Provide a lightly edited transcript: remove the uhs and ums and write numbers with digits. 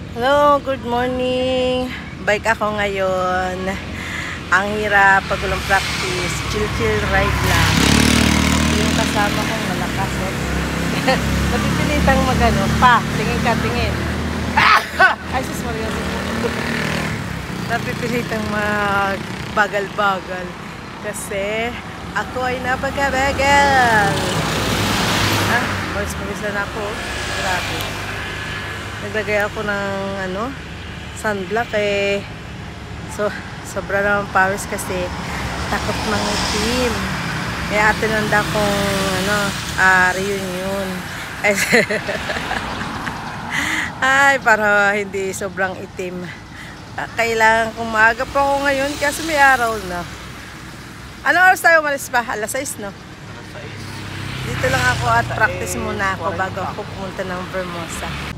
Hello, good morning. Bike ako ngayon. Ang hirap pag walang practice. Chill ride lang. Yung kasama kong malakas. Napipilitang magano. Tingin ka, tingin. Ay, sis Maria. Napipilitang magbagal-bagal. Kasi ako ay napagabagal. Malis na ako. Grabe. Naglagay ako ng sunblock so sobra naman pawis kasi takot mangitim. Kaya tinanda kong reunion. Ay, para hindi sobrang itim. Kailangan kong maaga pa ako ngayon kasi may araw na. Anong oras tayo umalis ba? Alas 6, no? Dito lang ako at practice muna ako bago ako pumunta ng Vermosa.